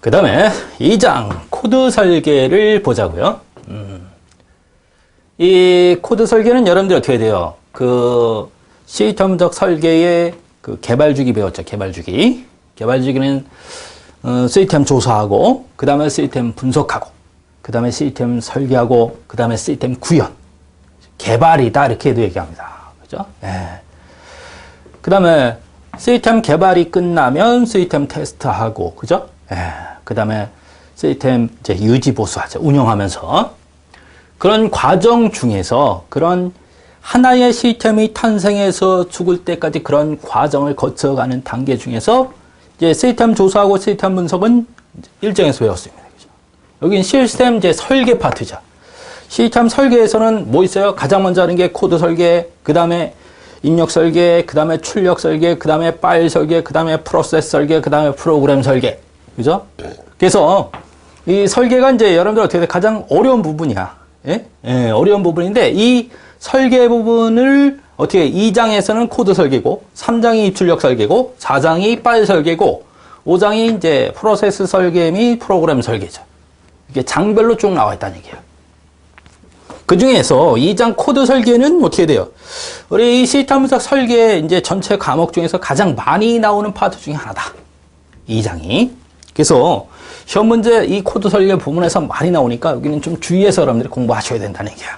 그 다음에 2장 코드 설계를 보자고요. 이 코드 설계는 여러분들 어떻게 돼요? 그 시스템적 설계의 그 개발주기 배웠죠. 개발주기. 개발주기는 시스템 조사하고, 그 다음에 시스템 분석하고, 그 다음에 시스템 설계하고, 그 다음에 시스템 구현. 개발이다. 이렇게도 얘기합니다. 그죠? 예. 그 다음에 시스템 개발이 끝나면 시스템 테스트하고, 그죠? 예. 그 다음에 시스템 이제 유지 보수하죠. 운영하면서. 그런 과정 중에서 그런 하나의 시스템이 탄생해서 죽을 때까지 그런 과정을 거쳐가는 단계 중에서 이제 시스템 조사하고 시스템 분석은 일정에서 배웠습니다. 그죠? 여긴 시스템 이제 설계 파트죠. 시스템 설계에서는 뭐 있어요? 가장 먼저 하는 게 코드 설계, 그 다음에 입력 설계, 그 다음에 출력 설계, 그 다음에 파일 설계, 그 다음에 프로세스 설계, 그 다음에 프로그램 설계. 그죠? 그래서 이 설계가 이제 여러분들 어떻게 돼? 가장 어려운 부분이야. 예? 예, 어려운 부분인데 이 설계 부분을 어떻게 2장에서는 코드 설계고, 3장이 입출력 설계고, 4장이 파일 설계고, 5장이 이제 프로세스 설계 및 프로그램 설계죠. 이게 장별로 쭉 나와 있다는 얘기예요. 그 중에서 2장 코드 설계는 어떻게 돼요? 우리 이 시스템 분석 설계 이제 전체 과목 중에서 가장 많이 나오는 파트 중에 하나다. 2장이. 그래서 시험 문제 이 코드 설계 부분에서 많이 나오니까 여기는 좀 주의해서 여러분들이 공부하셔야 된다는 얘기야.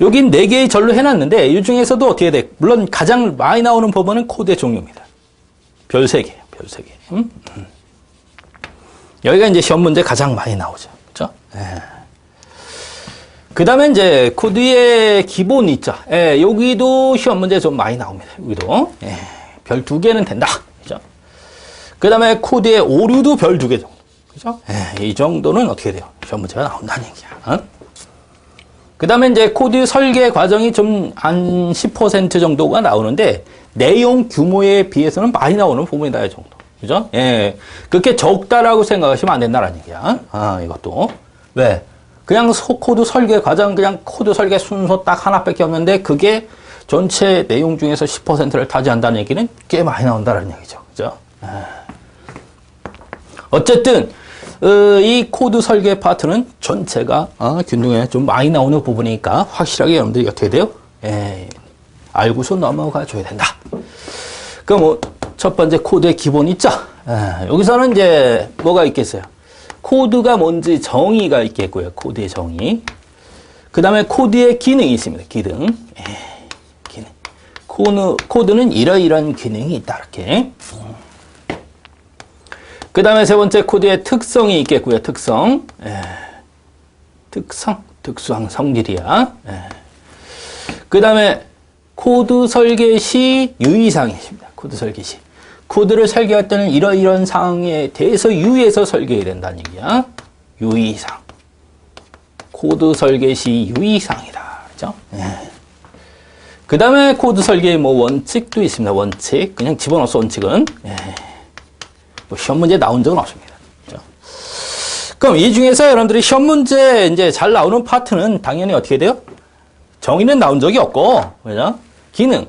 여긴 4개의 절로 해놨는데 이 중에서도 어떻게 돼? 물론 가장 많이 나오는 부분은 코드의 종류입니다. 별 3개, 별 3개. 여기가 이제 시험 문제 가장 많이 나오죠. 그렇죠? 그 다음에 이제 코드의 기본 있죠. 예, 여기도 시험 문제 좀 많이 나옵니다. 여기도. 예, 별 2개는 된다. 그죠? 그 다음에 코드의 오류도 별 2개 정도. 그죠? 예, 이 정도는 어떻게 돼요? 시험 문제가 나온다는 얘기야. 어? 그 다음에 이제 코드 설계 과정이 좀 한 10% 정도가 나오는데, 내용 규모에 비해서는 많이 나오는 부분이다, 이 정도. 그죠? 예. 그렇게 적다라고 생각하시면 안 된다는 얘기야. 아, 이것도. 왜? 그냥 코드 설계 과정, 그냥 코드 설계 순서 딱 하나밖에 없는데, 그게 전체 내용 중에서 10%를 차지한다는 얘기는 꽤 많이 나온다는 얘기죠. 그죠? 어쨌든, 이 코드 설계 파트는 전체가 균등에 좀 많이 나오는 부분이니까 확실하게 여러분들이 어떻게 돼요? 알고서 넘어가 줘야 된다. 그럼 뭐 첫 번째 코드의 기본 있죠? 여기서는 이제 뭐가 있겠어요? 코드가 뭔지 정의가 있겠고요. 코드의 정의. 그 다음에 코드의 기능이 있습니다. 기능. 기능. 코드는 이러이러한 기능이 있다. 이렇게. 그 다음에 세 번째 코드의 특성이 있겠고요. 특성. 특수한 성질이야. 그 다음에 코드 설계 시 유의사항이 있습니다. 코드 설계 시. 코드를 설계할 때는 이러이러한 사항에 대해서 유의해서 설계해야 된다는 얘기야. 유의사항. 코드 설계 시 유의사항이다. 그죠? 그 다음에 코드 설계의 뭐 원칙도 있습니다. 원칙. 그냥 집어넣어서 원칙은. 뭐 시험 문제 나온 적은 없습니다. 그렇죠? 그럼 이 중에서 여러분들이 시험 문제 이제 잘 나오는 파트는 당연히 어떻게 돼요? 정의는 나온 적이 없고, 그죠? 기능,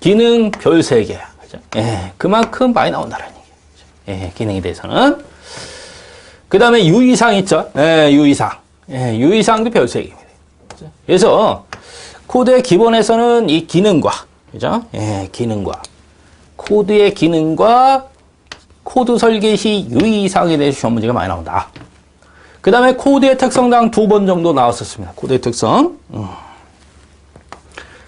기능 별 3개야. 그죠? 그만큼 많이 나온다는 얘기예요. 기능에 대해서는. 그 다음에 유의사항 있죠? 유의사항. 유의사항도 별 3개입니다. 그죠? 그래서 코드의 기본에서는 이 기능과, 그죠? 기능과, 코드의 기능과 코드 설계 시 유의사항에 대해서 시험 문제가 많이 나온다. 그 다음에 코드의 특성당 2번 정도 나왔었습니다. 코드의 특성.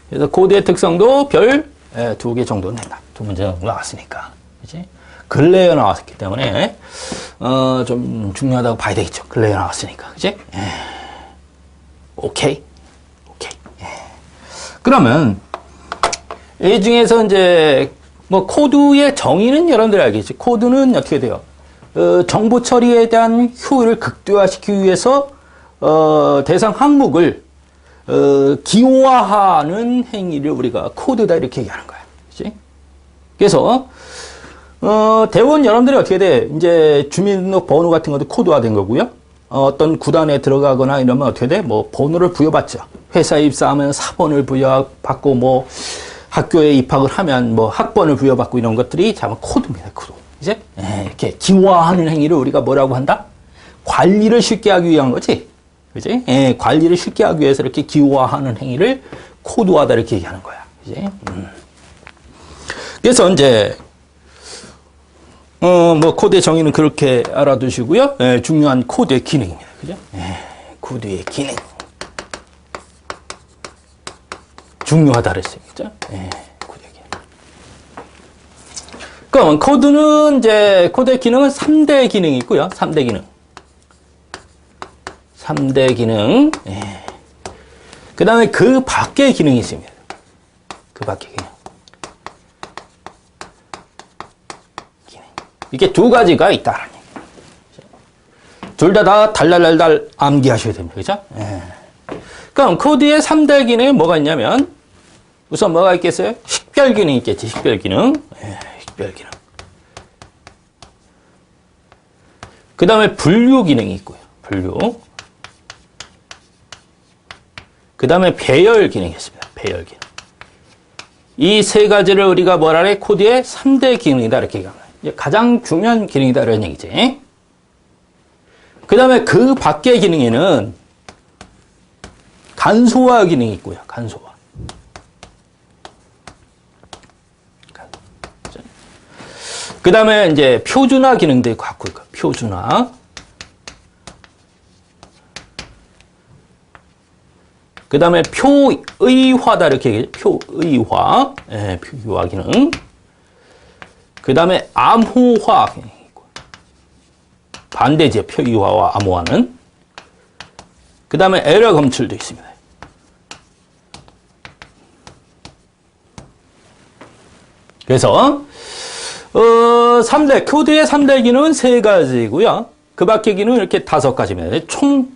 그래서 코드의 특성도 별 2개 정도는 된다. 2문제 정도 나왔으니까. 그치? 근래에 나왔기 때문에, 좀 중요하다고 봐야 되겠죠. 근래에 나왔으니까. 그치? 오케이. 그러면, 이 중에서 이제, 뭐, 코드의 정의는 여러분들이 알겠지. 코드는 어떻게 돼요? 정보 처리에 대한 효율을 극대화시키기 위해서, 대상 항목을, 기호화하는 행위를 우리가 코드다 이렇게 얘기하는 거야. 그치? 그래서, 대부분 여러분들이 어떻게 돼? 이제 주민등록 번호 같은 것도 코드화된 거고요. 어떤 구단에 들어가거나 이러면 어떻게 돼? 뭐, 번호를 부여받죠. 회사에 입사하면 사번을 부여받고, 뭐, 학교에 입학을 하면 뭐 학번을 부여받고 이런 것들이 참 코드입니다. 코드. 이제 이렇게 기화하는 행위를 우리가 뭐라고 한다? 관리를 쉽게 하기 위한 거지. 그지? 관리를 쉽게 하기 위해서 이렇게 기화하는 행위를 코드화다 이렇게 얘기하는 거야. 그지? 그래서 이제 뭐 코드의 정의는 그렇게 알아두시고요. 중요한 코드의 기능입니다. 그죠? 코드의 기능. 중요하다 그랬어요. 그죠? 코드의 기능. 그럼 코드는 이제 코드의 기능은 3대 기능이 있고요. 3대 기능. 3대 기능. 그 다음에 그 밖의 기능이 있습니다. 그 밖의 기능. 이렇게 두 가지가 있다. 둘 다 달달달달 암기하셔야 됩니다. 그죠? 그럼 코드의 3대 기능이 뭐가 있냐면, 우선 뭐가 있겠어요? 식별 기능이 있겠지, 식별 기능. 식별 기능. 그 다음에 분류 기능이 있고요. 분류. 그 다음에 배열 기능이 있습니다. 배열 기능. 이 세 가지를 우리가 뭐라 그래? 코드의 3대 기능이다. 이렇게 얘기합니다. 가장 중요한 기능이다. 이런 얘기지. 그 다음에 그 밖의 기능에는 간소화 기능이 있고요. 간소화. 그 다음에 이제 표준화 기능도 갖고 있고, 표준화. 그 다음에 표의화다. 이렇게 얘기해요. 표의화. 표의화 기능. 그 다음에 암호화 기능이 있고. 반대죠. 표의화와 암호화는. 그 다음에 에러 검출도 있습니다. 그래서, 코드의 3대 기능은 3가지고요. 그 밖의 기능은 이렇게 5가지입니다. 총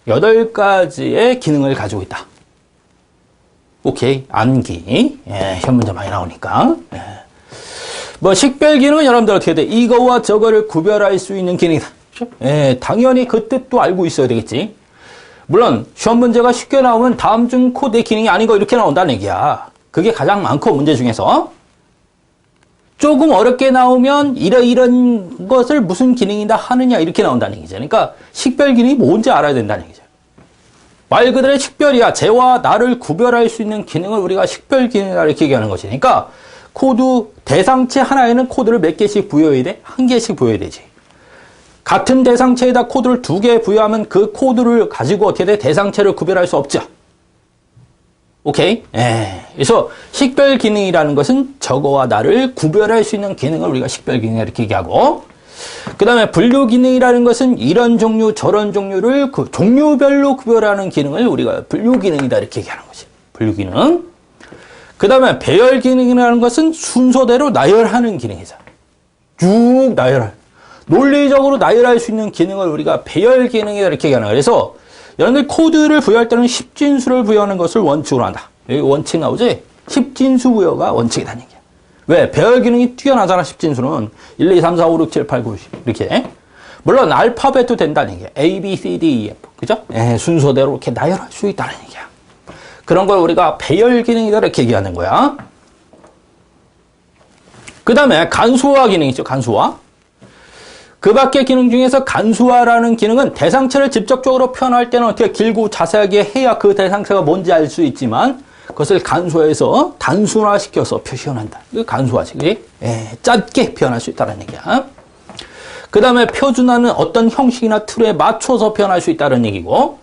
8가지의 기능을 가지고 있다. 오케이. 암기. 현 문제 많이 나오니까. 뭐, 식별 기능은 여러분들 어떻게 돼? 이거와 저거를 구별할 수 있는 기능이다. 당연히 그 뜻도 알고 있어야 되겠지. 물론, 시험 문제가 쉽게 나오면 다음 중 코드의 기능이 아니고 이렇게 나온다는 얘기야. 그게 가장 많고, 문제 중에서. 조금 어렵게 나오면 이런 것을 무슨 기능이다 하느냐 이렇게 나온다는 얘기죠. 그러니까 식별 기능이 뭔지 알아야 된다는 얘기죠. 말 그대로 식별이야. 쟤와 나를 구별할 수 있는 기능을 우리가 식별 기능이라 이렇게 얘기하는 것이니까 코드 대상체 하나에는 코드를 몇 개씩 부여해야 돼? 1개씩 부여해야 되지. 같은 대상체에다 코드를 2개 부여하면 그 코드를 가지고 어떻게 돼? 대상체를 구별할 수 없죠. 오케이? 그래서 식별 기능이라는 것은 저거와 나를 구별할 수 있는 기능을 우리가 식별 기능이라 이렇게 얘기하고, 그 다음에 분류 기능이라는 것은 이런 종류, 저런 종류를 그 종류별로 구별하는 기능을 우리가 분류 기능이다 이렇게 얘기하는 거지. 분류 기능. 그 다음에 배열 기능이라는 것은 순서대로 나열하는 기능이죠. 쭉 나열할. 논리적으로 나열할 수 있는 기능을 우리가 배열 기능이다 이렇게 얘기하는 거예요. 그래서 여러분들 코드를 부여할 때는 10진수를 부여하는 것을 원칙으로 한다. 여기 원칙 나오지? 10진수 부여가 원칙이라는 얘기야. 왜? 배열 기능이 뛰어나잖아, 10진수는. 1, 2, 3, 4, 5, 6, 7, 8, 9, 10. 이렇게. 물론, 알파벳도 된다는 얘기야. A, B, C, D, E, F. 그죠? 순서대로 이렇게 나열할 수 있다는 얘기야. 그런 걸 우리가 배열 기능이다, 이렇게 얘기하는 거야. 그 다음에 간소화 기능 있죠, 간소화. 그 밖의 기능 중에서 간소화라는 기능은 대상체를 직접적으로 표현할 때는 어떻게 길고 자세하게 해야 그 대상체가 뭔지 알 수 있지만 그것을 간소화해서 단순화시켜서 표시한다. 이거 간소화지. 그지? 짧게 표현할 수 있다는 얘기야. 그 다음에 표준화는 어떤 형식이나 틀에 맞춰서 표현할 수 있다는 얘기고,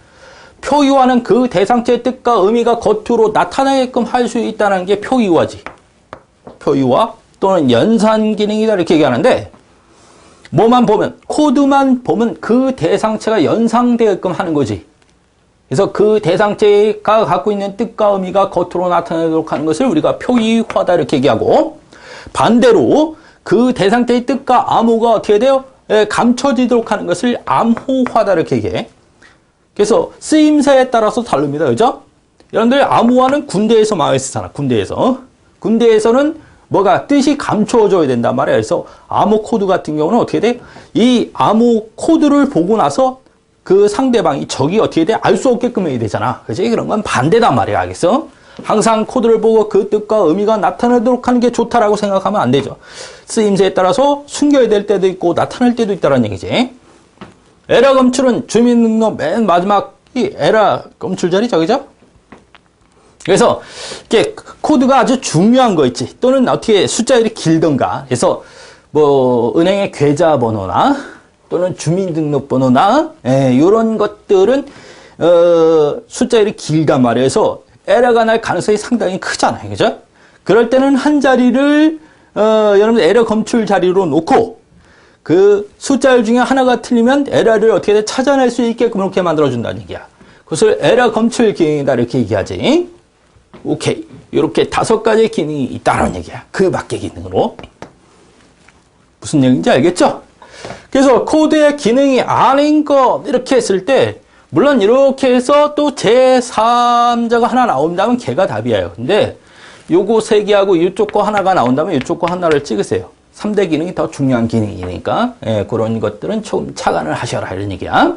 표유화는 그 대상체의 뜻과 의미가 겉으로 나타나게끔 할 수 있다는 게 표유화지. 표유화 또는 연산 기능이다 이렇게 얘기하는데, 뭐만 보면, 코드만 보면 그 대상체가 연상되게끔 하는 거지. 그래서 그 대상체가 갖고 있는 뜻과 의미가 겉으로 나타나도록 하는 것을 우리가 표의화다 이렇게 얘기하고, 반대로 그 대상체의 뜻과 암호가 어떻게 돼요? 감춰지도록 하는 것을 암호화다 이렇게 얘기해. 그래서 쓰임새에 따라서 다릅니다. 그죠? 여러분들 암호화는 군대에서 많이 쓰잖아. 군대에서는 뭐가 뜻이 감춰져야 된단 말이야. 그래서 암호 코드 같은 경우는 어떻게 돼? 이 암호 코드를 보고 나서 그 상대방이 적이 어떻게 돼? 알 수 없게끔 해야 되잖아. 그지? 그런 건 반대단 말이야. 알겠어? 항상 코드를 보고 그 뜻과 의미가 나타나도록 하는 게 좋다라고 생각하면 안 되죠. 쓰임새에 따라서 숨겨야 될 때도 있고 나타날 때도 있다는 얘기지. 에러 검출은 주민등록 맨 마지막이 에러 검출 자리죠, 그죠? 그래서 이게 코드가 아주 중요한 거 있지. 또는 어떻게 숫자들이 길던가. 그래서 뭐 은행의 계좌번호나 또는 주민등록번호나 이런 것들은 숫자들이 길단 말이에요. 에러가 날 가능성이 상당히 크잖아요, 그죠? 그럴 때는 한 자리를 여러분들 에러 검출 자리로 놓고 그 숫자들 중에 하나가 틀리면 에러를 어떻게든 찾아낼 수 있게끔 이렇게 만들어준다는 얘기야. 그것을 에러 검출 기능이다 이렇게 얘기하지. 오케이. 이렇게 5가지 기능이 있다는 얘기야. 그 밖의 기능으로. 무슨 얘기인지 알겠죠? 그래서 코드의 기능이 아닌 것 이렇게 했을 때 물론 이렇게 해서 또 제3자가 하나 나온다면 걔가 답이에요. 근데 요거 3개하고 이쪽 거 하나가 나온다면 이쪽 거 하나를 찍으세요. 3대 기능이 더 중요한 기능이니까 그런 것들은 좀 착안을 하셔라 이런 얘기야.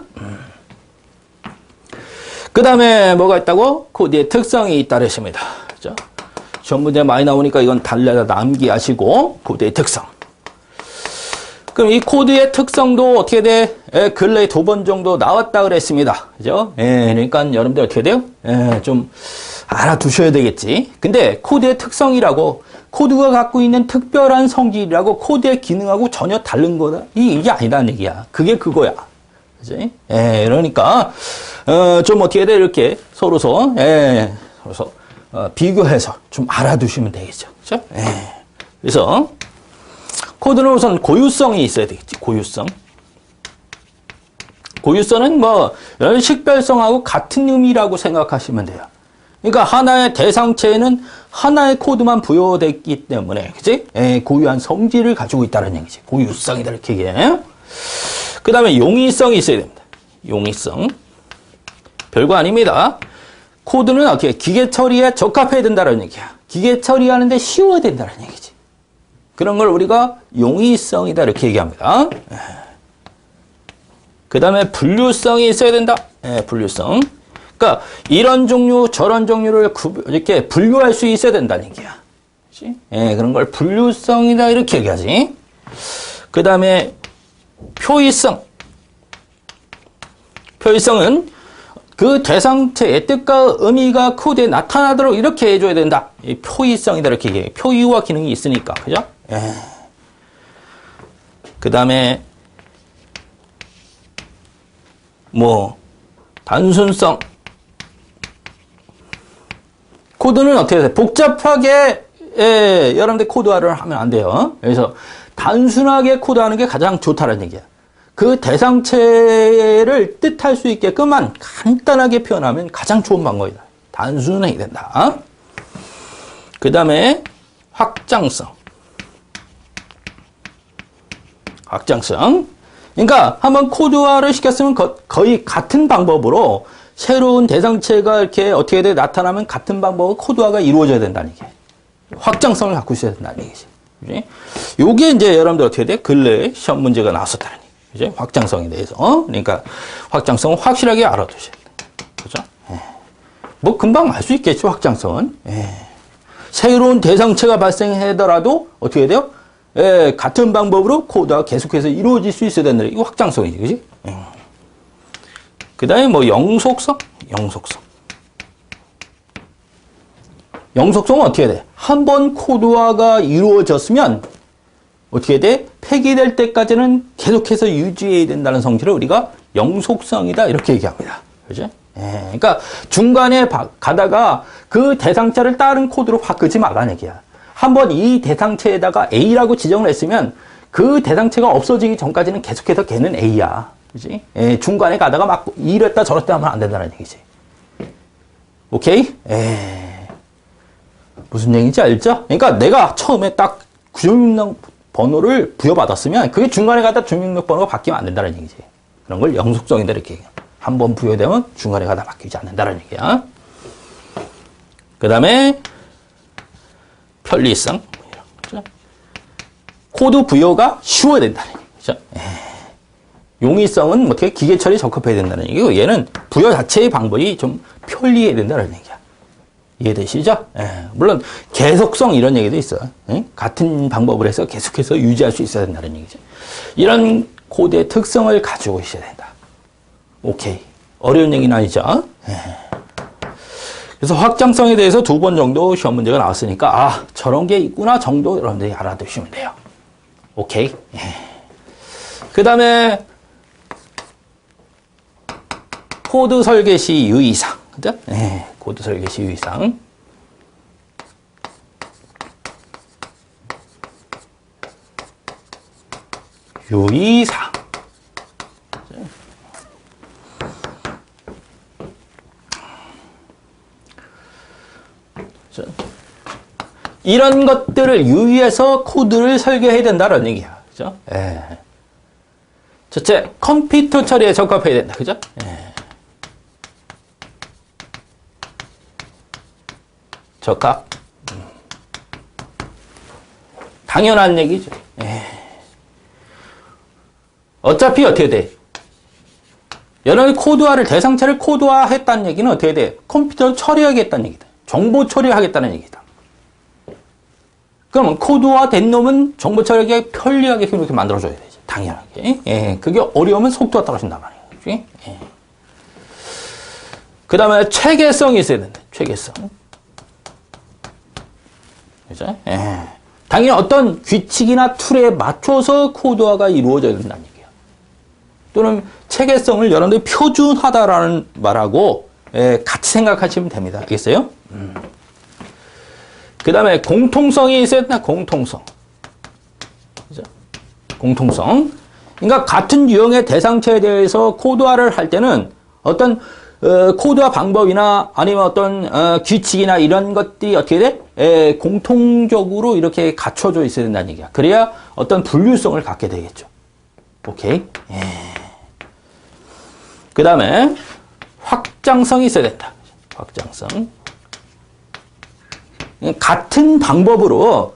그 다음에 뭐가 있다고? 코드의 특성이 있다 그랬습니다. 그죠? 시험 문제 많이 나오니까 이건 달래다 암기하시고 코드의 특성. 그럼 이 코드의 특성도 어떻게 돼? 근래에 2번 정도 나왔다 그랬습니다. 그죠? 그러니까 여러분들 어떻게 돼요? 좀 알아두셔야 되겠지. 근데 코드의 특성이라고 코드가 갖고 있는 특별한 성질이라고 코드의 기능하고 전혀 다른 거다. 이게 아니다는 얘기야. 그게 그거야. 그지? 그러니까 좀 어떻게 돼? 이렇게 서로서 비교해서 좀 알아두시면 되겠죠. 그죠? 그래서 코드는 우선 고유성이 있어야 되겠지. 고유성. 고유성은 뭐 식별성하고 같은 의미라고 생각하시면 돼요. 그러니까 하나의 대상체에는 하나의 코드만 부여됐기 때문에, 그치? 고유한 성질을 가지고 있다는 얘기지. 고유성이다 이렇게 얘기해. 그 다음에 용이성이 있어야 됩니다. 용이성. 별거 아닙니다. 코드는 어떻게 기계 처리에 적합해야 된다는 얘기야. 기계 처리하는데 쉬워야 된다는 얘기지. 그런 걸 우리가 용이성이다 이렇게 얘기합니다. 그 다음에 분류성이 있어야 된다. 분류성. 그러니까 이런 종류 저런 종류를 이렇게 분류할 수 있어야 된다는 얘기야. 그렇지? 그런 걸 분류성이다 이렇게 얘기하지. 그 다음에 표의성. 표의성은 그 대상체의 뜻과 의미가 코드에 나타나도록 이렇게 해줘야 된다. 이 표의성이다 이렇게 얘기해. 표의와 기능이 있으니까. 그죠? 그 다음에 뭐 단순성. 코드는 어떻게 돼? 복잡하게 여러분들 코드화를 하면 안 돼요. 그래서 단순하게 코드하는 게 가장 좋다는 얘기야. 그 대상체를 뜻할 수 있게끔만 간단하게 표현하면 가장 좋은 방법이다. 단순해야 된다. 그 다음에 확장성. 확장성. 그러니까 한번 코드화를 시켰으면 거의 같은 방법으로 새로운 대상체가 이렇게 어떻게 돼 나타나면 같은 방법으로 코드화가 이루어져야 된다는 얘기예요. 확장성을 갖고 있어야 된다는 얘기지. 그치? 요게 이제 여러분들 어떻게 돼? 근래에 시험 문제가 나왔었다는 얘기. 그치? 확장성에 대해서. 그러니까 확장성은 확실하게 알아두셔야 돼. 그죠? 뭐 금방 알 수 있겠죠, 확장성은. 새로운 대상체가 발생하더라도 어떻게 돼요? 같은 방법으로 코드가 계속해서 이루어질 수 있어야 된다. 이거 확장성이지, 그지? 그 다음에 뭐 영속성? 영속성은 어떻게 돼? 한번 코드화가 이루어졌으면 어떻게 돼? 폐기될 때까지는 계속해서 유지해야 된다는 성질을 우리가 영속성이다 이렇게 얘기합니다. 그죠? 그러니까 중간에 가다가 그 대상체를 다른 코드로 바꾸지 말라는 얘기야. 한번 이 대상체에다가 A라고 지정을 했으면 그 대상체가 없어지기 전까지는 계속해서 걔는 A야. 그지? 중간에 가다가 막 이랬다 저랬다 하면 안 된다는 얘기지. 오케이? 무슨 얘기인지 알죠? 그러니까 내가 처음에 딱 주민등록번호를 부여받았으면 그게 중간에 가다 주민등록번호가 바뀌면 안 된다는 얘기지. 그런 걸 영속성이다 이렇게 얘기해. 한번 부여되면 중간에 가다 바뀌지 않는다는 얘기야. 그 다음에 편리성. 코드 부여가 쉬워야 된다는 얘기죠. 용이성은 어떻게 기계처리 적합해야 된다는 얘기고 얘는 부여 자체의 방법이 좀 편리해야 된다는 얘기야. 이해되시죠? 예, 물론 계속성 이런 얘기도 있어요. 예? 같은 방법을 해서 계속해서 유지할 수 있어야 된다는 얘기죠. 이런 코드의 특성을 가지고 있어야 된다. 오케이. 어려운 얘기는 아니죠? 예. 그래서 확장성에 대해서 2번 정도 시험 문제가 나왔으니까 아 저런 게 있구나 정도 여러분들이 알아두시면 돼요. 오케이. 예. 그 다음에 코드 설계 시 유의사항. 그죠? 네, 코드 설계 시 유의사항. 유의사항. 이런 것들을 유의해서 코드를 설계해야 된다는 얘기야. 그죠? 예. 첫째, 컴퓨터 처리에 적합해야 된다. 그죠? 예. 적합. 당연한 얘기죠. 예. 어차피 어떻게 돼? 여러분이 코드화를, 대상체를 코드화했다는 얘기는 어떻게 돼? 컴퓨터를 처리하겠다는 얘기다. 정보 처리하겠다는 얘기다. 그러면 코드화 된 놈은 정보 처리하기 편리하게 이렇게 만들어줘야 되지. 당연하게. 예. 그게 어려우면 속도가 떨어진단 말이에요. 예. 그 다음에 체계성이 있어야 된다. 체계성. 그죠? 예. 당연히 어떤 규칙이나 툴에 맞춰서 코드화가 이루어져야 된다는 얘기예요. 또는 체계성을 여러분들이 표준화다라는 말하고 같이 생각하시면 됩니다. 알겠어요? 그 다음에 공통성이 있어야 된다. 공통성. 그죠? 공통성. 그러니까 같은 유형의 대상체에 대해서 코드화를 할 때는 어떤 코드화 방법이나 아니면 어떤 규칙이나 이런 것들이 어떻게 돼? 공통적으로 이렇게 갖춰져 있어야 된다는 얘기야. 그래야 어떤 분류성을 갖게 되겠죠. 오케이? 예. 그 다음에 확장성이 있어야 된다. 확장성. 같은 방법으로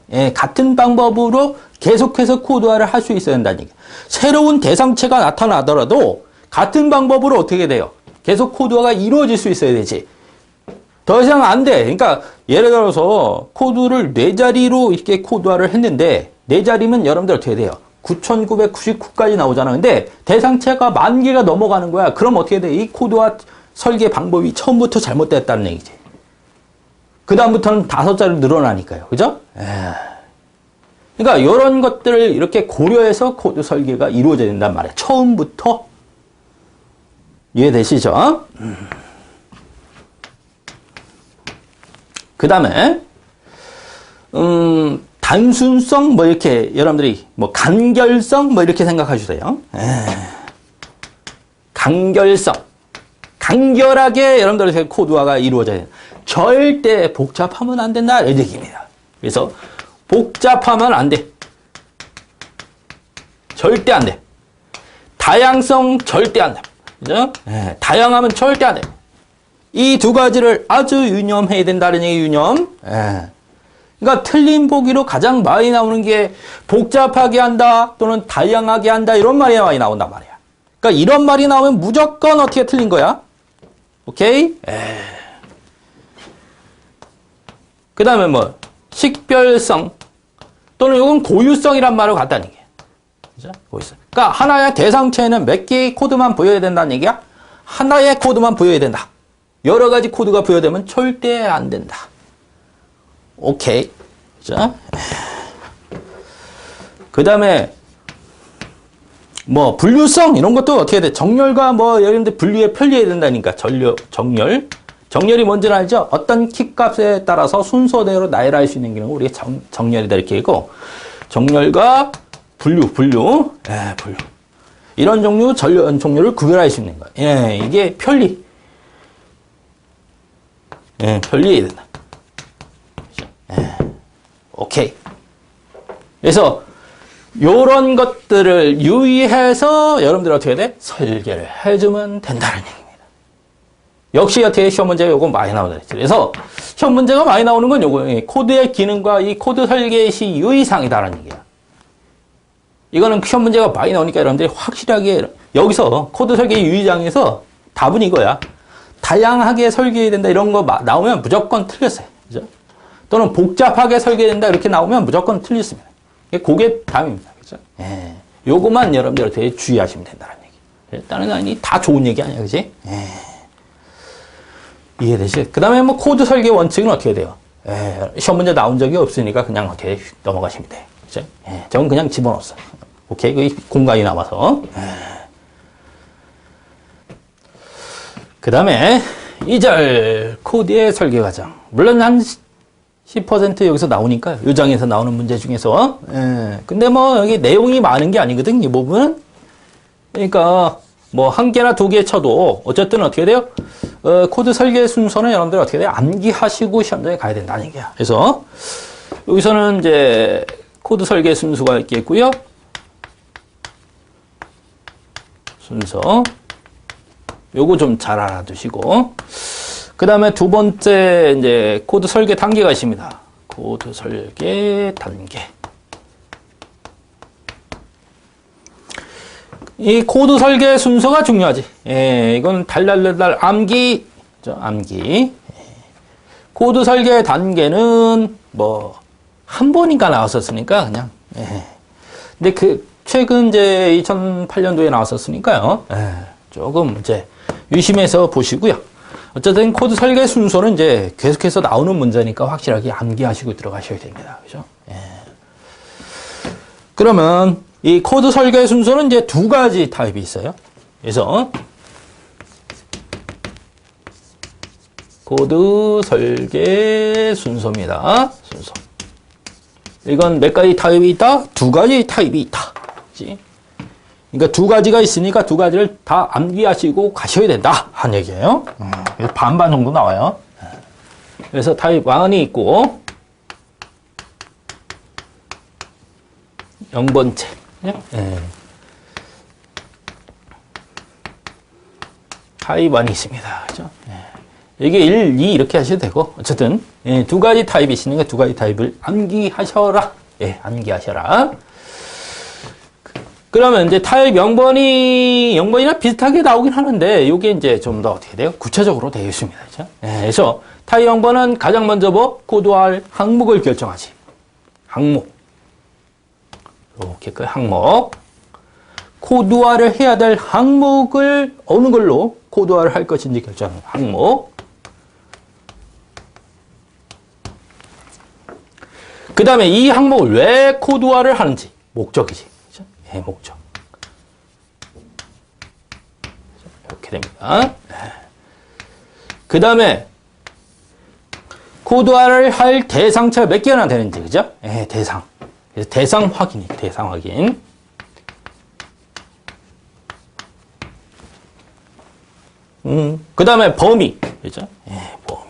계속해서 코드화를 할 수 있어야 된다는 얘기야. 새로운 대상체가 나타나더라도 같은 방법으로 어떻게 돼요? 계속 코드화가 이루어질 수 있어야 되지. 더 이상 안 돼. 그러니까 예를 들어서 코드를 4자리로 이렇게 코드화를 했는데 4자리면 여러분들 어떻게 돼요? 9999까지 나오잖아. 근데 대상체가 10,000개가 넘어가는 거야. 그럼 어떻게 돼? 이 코드화 설계 방법이 처음부터 잘못됐다는 얘기지. 그 다음부터는 5자리로 늘어나니까요. 그죠? 그러니까 이런 것들을 이렇게 고려해서 코드 설계가 이루어져야 된단 말이야. 처음부터. 이해되시죠? 그 다음에 단순성 뭐 이렇게 여러분들이 뭐 간결성 뭐 이렇게 생각하셔도 돼요. 간결성. 간결하게 여러분들 코드화가 이루어져야 돼요. 절대 복잡하면 안 된다 이 얘기입니다. 그래서 복잡하면 안 돼. 절대 안 돼. 다양성 절대 안 돼. 그죠? 다양하면 절대 안 돼. 이 2가지를 아주 유념해야 된다는 얘기, 유념. 그러니까 틀린 보기로 가장 많이 나오는 게 복잡하게 한다 또는 다양하게 한다 이런 말이 많이 나온단 말이야. 그러니까 이런 말이 나오면 무조건 어떻게 틀린 거야? 오케이? 그 다음에 뭐 식별성 또는 이건 고유성이란 말을 갖다는 얘기야. 그죠? 고유성. 그러니까 하나의 대상체에는 몇 개의 코드만 부여해야 된다는 얘기야? 하나의 코드만 부여해야 된다. 여러 가지 코드가 부여되면 절대 안 된다. 오케이. 자. 그 다음에, 뭐, 분류성, 이런 것도 어떻게 돼? 정렬과 뭐, 여러분들 분류에 편리해야 된다니까. 정렬. 정렬이 뭔지는 알죠? 어떤 키 값에 따라서 순서대로 나열할 수 있는 기능을 우리가 정렬이다 이렇게 읽고, 정렬과 분류. 이런 종류를 구별할 수 있는 거예요. 이게 편리. 편리해야 된다. 오케이. 그래서 요런 것들을 유의해서 여러분들 어떻게 돼? 설계를 해주면 된다는 얘기입니다. 역시 어떻게 시험 문제가 요거 많이 나온다 그랬죠. 그래서 시험 문제가 많이 나오는 건 요거 코드의 기능과 이 코드 설계 시 유의사항이다라는 얘기야. 이거는 시험 문제가 많이 나오니까 여러분들이 확실하게 여기서 코드 설계 유의사항에서 답은 이거야. 다양하게 설계해야 된다 이런 거 나오면 무조건 틀렸어요. 그죠? 또는 복잡하게 설계된다 이렇게 나오면 무조건 틀렸습니다. 그게 답입니다. 그죠? 예. 요것만 여러분들 되게 주의하시면 된다는 얘기. 다른 아니 다 좋은 얘기 아니야, 그지? 예. 이해되시? 그 다음에 뭐 코드 설계 원칙은 어떻게 돼요? 예. 시험 문제 나온 적이 없으니까 그냥 어떻게 넘어가시면 돼요. 그죠? 예. 저는 그냥 집어넣었어요. 오케이, 그 공간이 남아서. 예. 그 다음에 2절 코드의 설계 과정. 물론 한 10% 여기서 나오니까요. 요장에서 나오는 문제 중에서. 예. 근데 뭐 여기 내용이 많은 게 아니거든, 이 부분은. 그러니까 뭐 한 개나 두 개 쳐도 어쨌든 어떻게 돼요? 코드 설계 순서는 여러분들 어떻게 돼요? 암기하시고 시험장에 가야 된다는 얘기야. 그래서 여기서는 이제 코드 설계 순서가 있겠고요. 순서. 요거 좀 잘 알아두시고. 그 다음에 두 번째, 이제, 코드 설계 단계가 있습니다. 코드 설계 단계. 이 코드 설계 순서가 중요하지. 예, 이건 달달달달 암기, 암기. 코드 설계 단계는 뭐, 한 번인가 나왔었으니까, 그냥, 예. 근데 최근 이제 2008년도에 나왔었으니까요. 예, 조금 이제, 유심해서 보시고요. 어쨌든 코드 설계 순서는 이제 계속해서 나오는 문제니까 확실하게 암기하시고 들어가셔야 됩니다. 그죠? 예. 그러면 이 코드 설계 순서는 이제 두 가지 타입이 있어요. 그래서 코드 설계 순서입니다. 순서. 이건 몇 가지 타입이 있다? 두 가지 타입이 있다. 그치? 그러니까 두 가지가 있으니까 두 가지를 다 암기하시고 가셔야 된다 한 얘기예요. 그래서 반반 정도 나와요. 그래서 타입 1이 있고 0번째. 예. 타입 1이 있습니다. 그죠? 예. 이게 1, 2 이렇게 하셔도 되고 어쨌든 예, 두 가지 타입이 있으니까 두 가지 타입을 암기하셔라. 예, 암기하셔라. 그러면 이제 타입 0번이나 비슷하게 나오긴 하는데, 이게 이제 좀 더 어떻게 돼요? 구체적으로 되어 있습니다. 그죠? 네, 그래서 타입 0번은 가장 먼저 뭐, 코드할 항목을 결정하지. 항목. 이렇게 그 항목. 코드화를 해야 될 항목을 어느 걸로 코드화를 할 것인지 결정하는 항목. 그 다음에 이 항목을 왜 코드화를 하는지. 목적이지. 예, 목적. 이렇게 됩니다. 그 다음에 코드화를 할 대상차가 몇 개나 되는지, 그죠? 예, 대상. 그래서 대상 확인이, 대상 확인. 그 다음에 범위, 그죠? 예, 범위.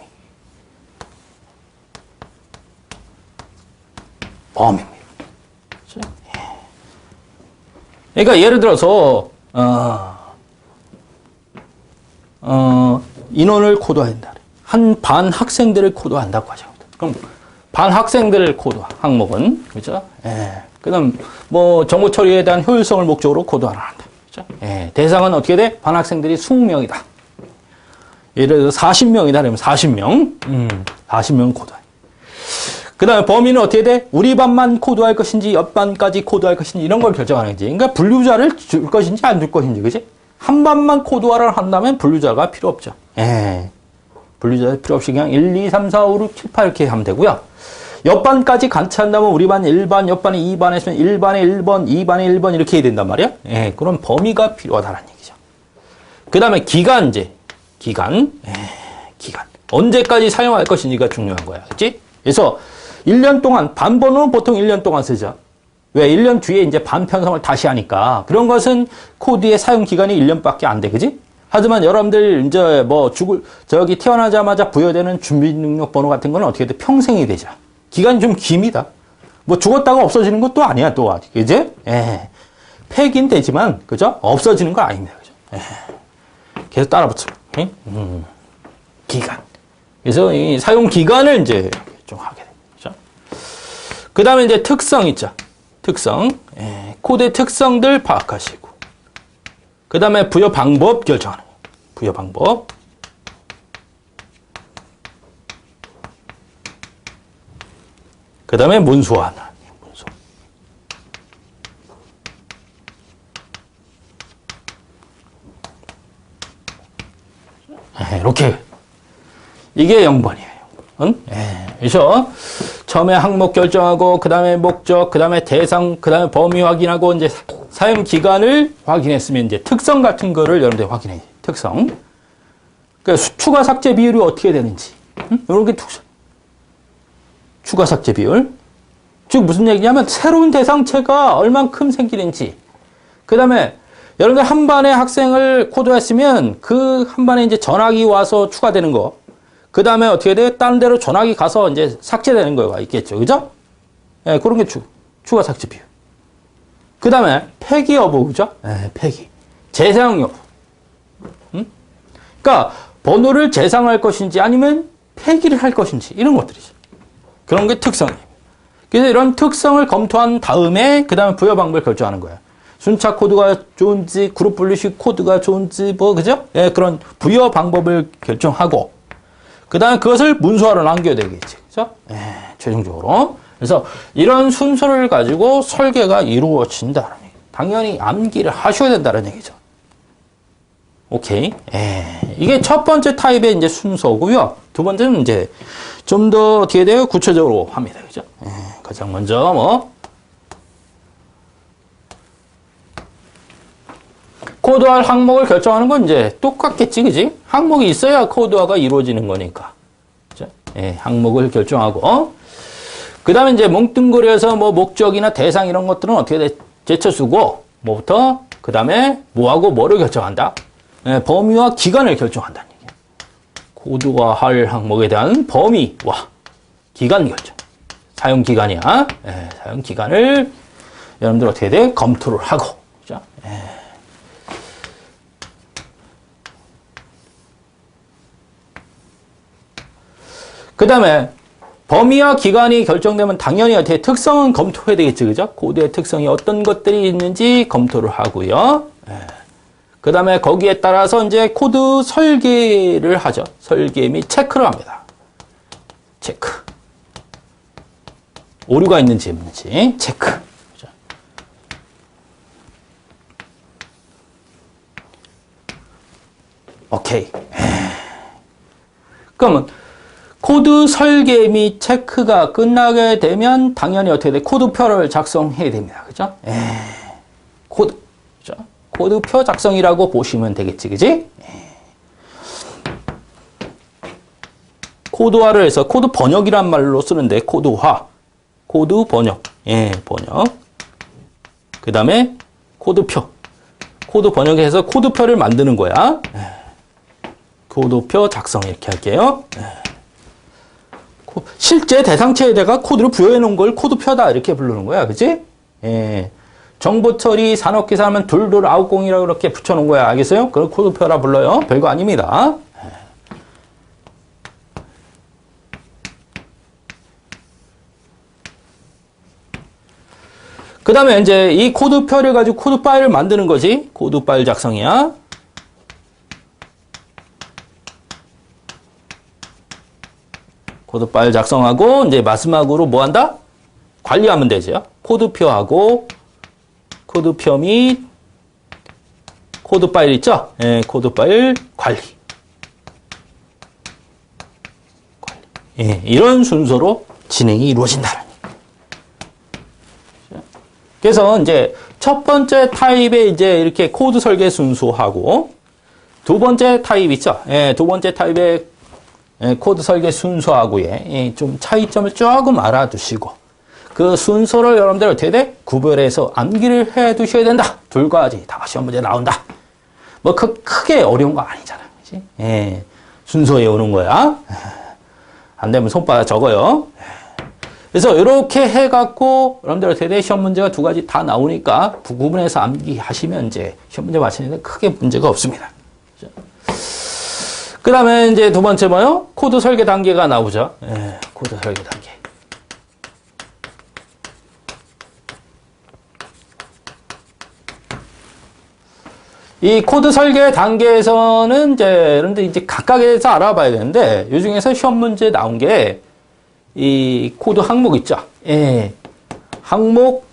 범위입니다. 그죠? 예. 그러니까 예를 들어서 인원을 코드화한다. 한 반 학생들을 코드화한다고 하죠. 그럼 반 학생들을 코드화 항목은 그죠? 예. 그다음 뭐 정보 처리에 대한 효율성을 목적으로 코드화를 한다. 그죠? 예. 대상은 어떻게 돼? 반 학생들이 20명이다. 예를 들어서 40명이다. 그러면 40명. 40명 코드화. 그 다음에 범위는 어떻게 돼? 우리 반만 코드할 것인지, 옆반까지 코드할 것인지, 이런 걸 결정하는 거지. 그러니까 분류자를 줄 것인지, 안 줄 것인지, 그지? 한 반만 코드화를 한다면 분류자가 필요 없죠. 예. 분류자 필요 없이 그냥 1, 2, 3, 4, 5, 6, 7, 8 이렇게 하면 되고요. 옆반까지 같이 한다면 우리 반 1반, 옆반이 2반 했으면 1반에 1번, 2반에 1번 이렇게 해야 된단 말이야. 예. 그런 범위가 필요하다는 얘기죠. 그 다음에 기간, 이제. 기간. 예. 기간. 언제까지 사용할 것인지가 중요한 거야. 그치? 그래서 1년 동안, 반번호는 보통 1년 동안 쓰죠. 왜? 1년 뒤에 이제 반 편성을 다시 하니까. 그런 것은 코드의 사용 기간이 1년밖에 안 돼. 그지? 하지만 여러분들 이제 뭐 저기 태어나자마자 부여되는 준비능력 번호 같은 거는 어떻게 돼? 평생이 되죠. 기간이 좀 깁니다. 뭐 죽었다가 없어지는 것도 아니야, 또. 그지? 예. 폐기는 되지만, 그죠? 없어지는 거 아닙니다. 그죠? 예. 계속 따라붙어. 예? 기간. 그래서 이 사용 기간을 이제 좀 하게 됩니다. 그 다음에 이제 특성 있죠. 특성. 예, 코드의 특성들 파악하시고. 그 다음에 부여 방법 결정하는 거예요. 부여 방법. 그 다음에 문수화. 문수. 이렇게. 이게 0번이에요. 그래서 처음에 항목 결정하고, 그 다음에 목적, 그 다음에 대상, 그 다음에 범위 확인하고, 이제 사용 기간을 확인했으면 이제 특성 같은 거를 여러분들이 확인해요. 특성. 그러니까 추가 삭제 비율이 어떻게 되는지. 이런 게 특성. 추가 삭제 비율. 즉 무슨 얘기냐면 새로운 대상체가 얼만큼 생기는지. 그 다음에 여러분들 한 반에 학생을 코드했으면 그 한 반에 이제 전학이 와서 추가되는 거. 그 다음에 어떻게 돼? 다른 데로 전학이 가서 이제 삭제되는 거가 있겠죠. 그죠? 예, 그런 게 추가 삭제 비율. 그 다음에 폐기 여부, 그죠? 예, 폐기. 재사용 여부. 그러니까 번호를 재사용할 것인지 아니면 폐기를 할 것인지 이런 것들이죠. 그런 게 특성이에요. 그래서 이런 특성을 검토한 다음에 그 다음에 부여 방법을 결정하는 거예요. 순차 코드가 좋은지 그룹 분리식 코드가 좋은지 뭐 그죠? 예, 그런 부여 방법을 결정하고 그 다음에 그것을 문서화로 남겨야 되겠지. 그죠? 예, 최종적으로. 그래서 이런 순서를 가지고 설계가 이루어진다는 얘기. 당연히 암기를 하셔야 된다는 얘기죠. 오케이. 예, 이게 첫 번째 타입의 이제 순서고요. 두 번째는 이제 좀 더 어떻게 돼요? 구체적으로 합니다. 그죠? 예, 가장 먼저 뭐 코드화 항목을 결정하는 건 이제 똑같겠지, 그지? 항목이 있어야 코드화가 이루어지는 거니까. 그죠? 예, 항목을 결정하고. 그 다음에 이제 뭉뚱그려서 뭐 목적이나 대상 이런 것들은 어떻게 돼? 제쳐 쓰고, 뭐부터? 그 다음에 뭐하고 뭐를 결정한다? 예, 범위와 기간을 결정한다는 얘기예요. 코드화할 항목에 대한 범위와 기간 결정. 사용 기간이야. 예, 사용 기간을 여러분들 어떻게 돼? 검토를 하고. 그죠? 예. 그 다음에 범위와 기간이 결정되면 당연히 어떻게 특성은 검토해야 되겠지, 그죠? 코드의 특성이 어떤 것들이 있는지 검토를 하고요. 그 다음에 거기에 따라서 이제 코드 설계를 하죠. 설계 및 체크를 합니다. 체크. 오류가 있는지 없는지 체크. 그죠? 오케이. 그러면 코드 설계 및 체크가 끝나게 되면 당연히 어떻게 돼? 코드표를 작성해야 됩니다. 그죠? 코드. 그죠? 코드표 작성이라고 보시면 되겠지. 그지? 코드화를 해서 코드 번역이란 말로 쓰는데 코드화. 코드 번역. 예, 번역. 그 다음에 코드표. 코드 번역해서 코드표를 만드는 거야. 코드표 작성 이렇게 할게요. 실제 대상체에다가 코드를 부여해 놓은 걸 코드표다 이렇게 부르는 거야. 그치? 예. 정보 처리 산업기사 하면 2290이라고 이렇게 붙여놓은 거야. 알겠어요? 그걸 코드표라 불러요. 별거 아닙니다. 그 다음에 이제 이 코드표를 가지고 코드 파일을 만드는 거지. 코드 파일 작성이야. 코드 파일 작성하고 이제 마지막으로 뭐 한다? 관리하면 되죠. 코드표하고 코드표 및 코드 파일 있죠? 예, 코드 파일 관리. 예, 이런 순서로 진행이 이루어진다. 그래서 이제 첫 번째 타입에 이제 이렇게 코드 설계 순서하고 두 번째 타입 있죠? 예, 두 번째 타입의 코드 설계 순서하고의 좀 차이점을 조금 알아두시고 그 순서를 여러분들 어떻게 돼? 구별해서 암기를 해 두셔야 된다. 둘 가지 다 시험 문제 나온다. 뭐 크게 어려운 거 아니잖아. 그치? 예, 순서 외우는 거야. 안 되면 손바닥 적어요. 그래서 이렇게 해갖고 여러분들 어떻게 돼? 시험 문제가 두 가지 다 나오니까 구분해서 암기하시면 이제 시험 문제 맞히는데 크게 문제가 없습니다. 그 다음에 이제 두 번째 뭐요? 코드 설계 단계가 나오죠. 예, 코드 설계 단계. 이 코드 설계 단계에서는 이제 여러분들 이제 각각에서 알아봐야 되는데 이 중에서 시험 문제 나온 게 이 코드 항목 있죠. 예, 항목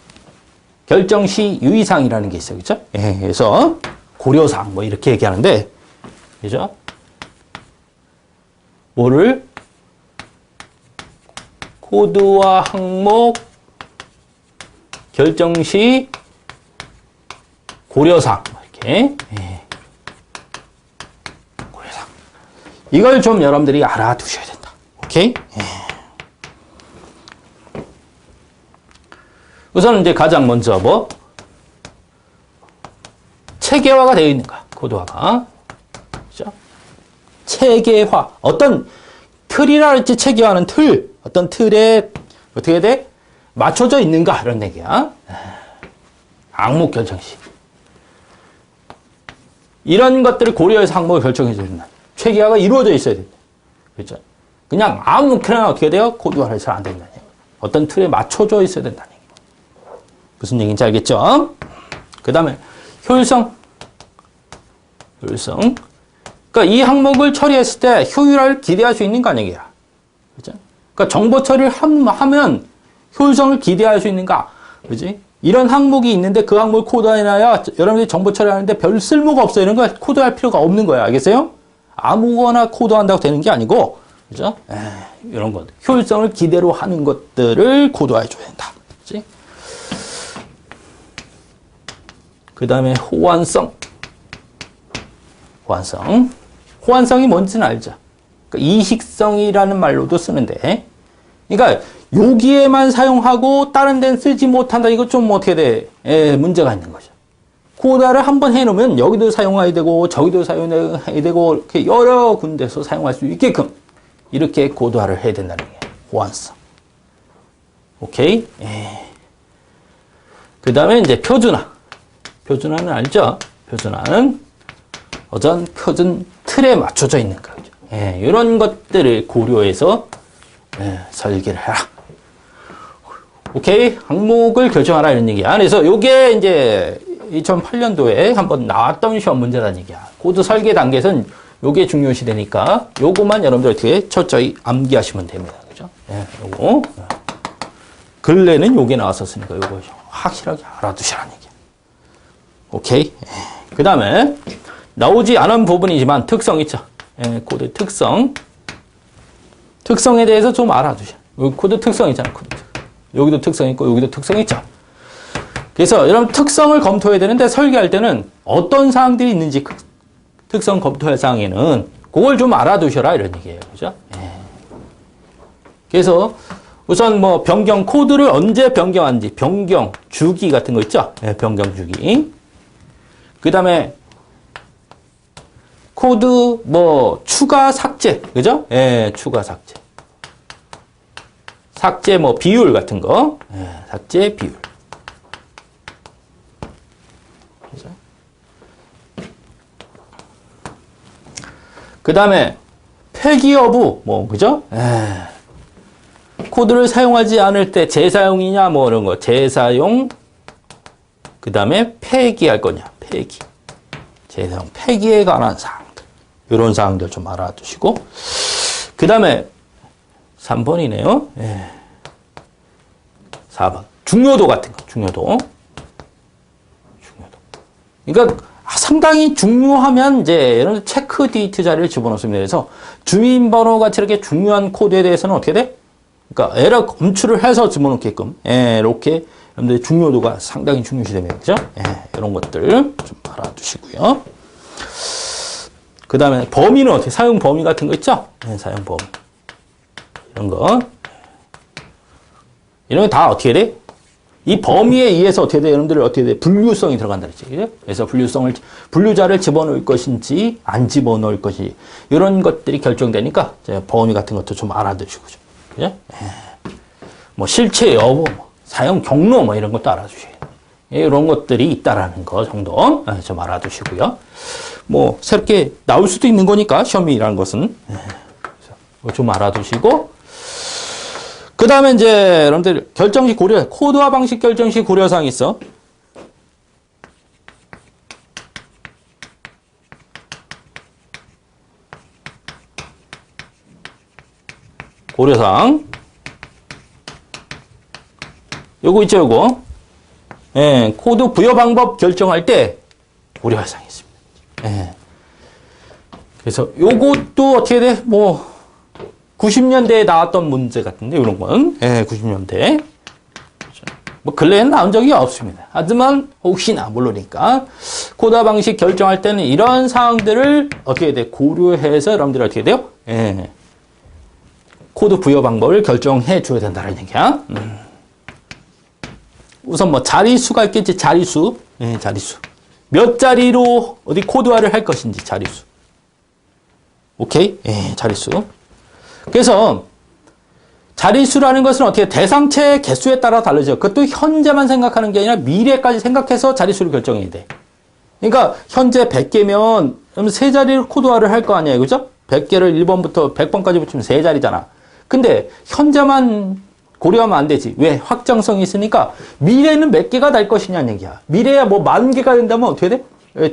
결정 시 유의사항이라는 게 있어요. 그죠? 예, 그래서 고려사항 뭐 이렇게 얘기하는데, 그죠? 뭐를 코드와 항목 결정 시 고려사항 이렇게 예. 고려사항 이걸 좀 여러분들이 알아두셔야 된다. 오케이? 예. 우선 이제 가장 먼저 뭐 체계화가 되어 있는가 코드화가 그죠? 체계화 어떤 틀이라 할지 체계화는 틀 어떤 틀에 어떻게 돼? 맞춰져 있는가 이런 얘기야. 항목 결정 시 이런 것들을 고려해서 항목을 결정해 준다. 체계화가 이루어져 있어야 된다. 그렇죠? 그냥 아무렇게나 어떻게 돼요? 코드화를 해서 안 된다는 얘기. 어떤 틀에 맞춰져 있어야 된다는 얘기. 무슨 얘기인지 알겠죠? 그 다음에 효율성. 그러니까 이 항목을 처리했을 때 효율을 기대할 수 있는가 하는 얘기야. 그렇죠? 그러니까 정보 처리를 하면 효율성을 기대할 수 있는가? 그지? 이런 항목이 있는데 그 항목을 코드해놔야 여러분들이 정보 처리하는데 별 쓸모가 없어요. 이런 거 코드할 필요가 없는 거야. 알겠어요? 아무거나 코드한다고 되는 게 아니고, 그죠? 이런 것. 효율성을 기대로 하는 것들을 코드해줘야 된다. 그지? 그 다음에 호환성. 호환성이 뭔지는 알죠? 그러니까 이식성이라는 말로도 쓰는데, 그러니까 여기에만 사용하고 다른 데는 쓰지 못한다. 이거 좀 어떻게 돼? 문제가 있는 거죠. 코드화를 한번 해놓으면 여기도 사용해야 되고 저기도 사용해야 되고 이렇게 여러 군데서 사용할 수 있게끔 이렇게 코드화를 해야 된다는 게 호환성. 오케이? 그 다음에 이제 표준화. 표준화는 알죠? 표준화는 어떤 표준 틀에 맞춰져 있는 거죠. 이런 것들을 고려해서 설계를 해라. 오케이? 항목을 결정하라 이런 얘기야. 그래서 요게 이제 2008년도에 한번 나왔던 시험 문제라는 얘기야. 코드 설계 단계에서는 요게 중요시 되니까 요거만 여러분들 어떻게 철저히 암기하시면 됩니다. 그죠? 요거. 근래는 요게 나왔었으니까 요거 확실하게 알아두시라는 얘기야. 오케이? 그 다음에 나오지 않은 부분이지만 특성 있죠? 코드 특성. 특성에 대해서 좀 알아두셔. 여기 코드 특성 있잖아. 코드 특성. 여기도 특성 있고 여기도 특성 있죠. 그래서 여러분 특성을 검토해야 되는데 설계할 때는 어떤 사항들이 있는지 특성 검토할 사항에는 그걸 좀 알아두셔라 이런 얘기예요. 그죠? 그래서 우선 뭐 변경 코드를 언제 변경하는지 변경 주기 같은 거 있죠? 변경 주기. 그 다음에 코드 뭐 추가 삭제 그죠? 추가 삭제. 삭제 뭐 비율 같은 거. 삭제 비율. 그죠? 그 다음에 폐기 여부 뭐 그죠? 코드를 사용하지 않을 때 재사용이냐 뭐 이런 거 재사용 그 다음에 폐기할 거냐 폐기 재사용 폐기에 관한 사항들 이런 사항들 좀 알아두시고 그 다음에 3번이네요. 4번 중요도 같은 거 중요도 그러니까 상당히 중요하면 이제 이런 체크 데이트 자리를 집어넣습니다. 그래서 주민번호 같이 이렇게 중요한 코드에 대해서는 어떻게 돼? 그러니까 에러 검출을 해서 집어넣게끔 이렇게 여러분들 중요도가 상당히 중요시 됩니다. 그죠? 이런 것들 좀 알아두시고요. 그 다음에 범위는 어떻게 사용 범위 같은 거 있죠? 사용 범위 이런 거 이런 거 다 어떻게 돼? 이 범위에 의해서 어떻게 돼? 여러분들 어떻게 돼? 분류성이 들어간다 그랬지. 그죠? 그래서 분류자를 집어넣을 것인지 안 집어넣을 것인지 이런 것들이 결정되니까 범위 같은 것도 좀 알아두시고 그죠? 뭐 실체 여부, 뭐 사용 경로 뭐 이런 것도 알아두셔야 돼요. 이런 것들이 있다라는 거 정도 좀 알아두시고요. 뭐 새롭게 나올 수도 있는 거니까 시험이라는 것은 좀 알아두시고 그 다음에 이제 여러분들 결정시 고려 코드화 방식 결정시 고려사항이 있어. 고려사항 요거 있죠, 요거. 예, 코드 부여 방법 결정할 때 고려할 사항이 있습니다. 예. 그래서 요것도 어떻게 돼? 뭐 90년대에 나왔던 문제 같은데 이런 건. 예, 90년대. 뭐 근래에는 나온 적이 없습니다. 하지만 혹시나 모르니까 코드 방식 결정할 때는 이런 사항들을 어떻게 돼? 고려해서 여러분들 어떻게 돼요? 예. 코드 부여 방법을 결정해 줘야 된다는 얘기야. 우선 뭐 자리수가 있겠지. 자리수. 예, 자리수. 몇 자리로 어디 코드화를 할 것인지 자리수. 오케이? 예, 자리수. 그래서 자리수라는 것은 어떻게 대상체 개수에 따라 다르죠. 그것도 현재만 생각하는 게 아니라 미래까지 생각해서 자리수를 결정해야 돼. 그러니까 현재 100개면 그럼 3자리를 코드화를 할 거 아니에요. 그죠? 100개를 1번부터 100번까지 붙이면 3자리잖아. 근데 현재만 고려하면 안 되지. 왜? 확장성이 있으니까 미래는 몇 개가 날 것이냐는 얘기야. 미래야 뭐 10,000개가 된다면 어떻게 돼?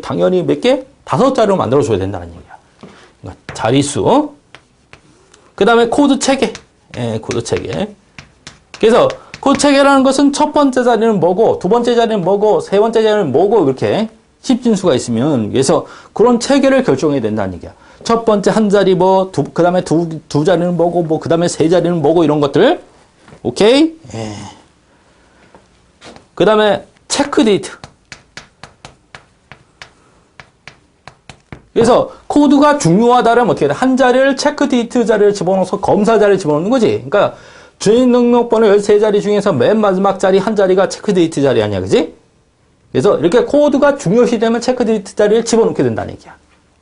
당연히 몇 개? 5자리로 만들어줘야 된다는 얘기야. 그러니까 자리수. 그 다음에 코드 체계. 예, 코드 체계. 그래서 코드 체계라는 것은 첫 번째 자리는 뭐고, 두 번째 자리는 뭐고, 세 번째 자리는 뭐고, 이렇게 10진수가 있으면, 그래서 그런 체계를 결정해야 된다는 얘기야. 첫 번째 한 자리 뭐, 그 다음에 두 자리는 뭐고, 뭐, 그 다음에 세 자리는 뭐고, 이런 것들. 오케이? 예. 그 다음에 체크 데이트. 그래서 코드가 중요하다면 어떻게 돼? 한 자리를 체크 데이트 자리를 집어넣어서 검사 자리를 집어넣는 거지. 그러니까 주인 등록번호 13자리 중에서 맨 마지막 자리 한 자리가 체크 데이트 자리 아니야. 그지? 그래서 이렇게 코드가 중요시되면 체크 데이트 자리를 집어넣게 된다는 얘기야.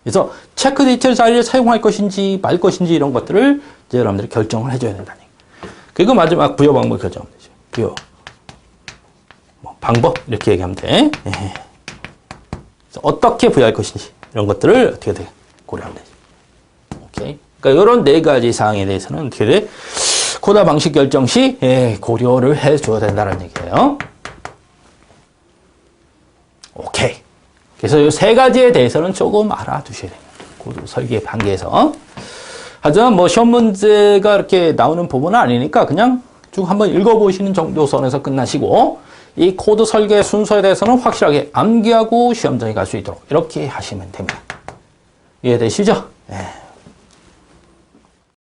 그래서 체크 데이트 자리를 사용할 것인지 말 것인지 이런 것들을 이제 여러분들이 결정을 해줘야 된다는 얘기야. 그리고 마지막 부여 방법 결정하면 되죠. 부여. 뭐 방법 이렇게 얘기하면 돼. 예. 그래서 어떻게 부여할 것인지 이런 것들을 어떻게 돼? 고려하면 되죠. 오케이. 그러니까 이런 4가지 사항에 대해서는 어떻게 돼? 코드 방식 결정 시 고려를 해줘야 된다는 얘기예요. 오케이. 그래서 이 3가지에 대해서는 조금 알아두셔야 됩니다. 코드 설계 단계에서. 하지만 뭐 시험 문제가 이렇게 나오는 부분은 아니니까 그냥 쭉 한번 읽어보시는 정도 선에서 끝나시고 이 코드 설계 순서에 대해서는 확실하게 암기하고 시험장에 갈 수 있도록 이렇게 하시면 됩니다. 이해되시죠? 네.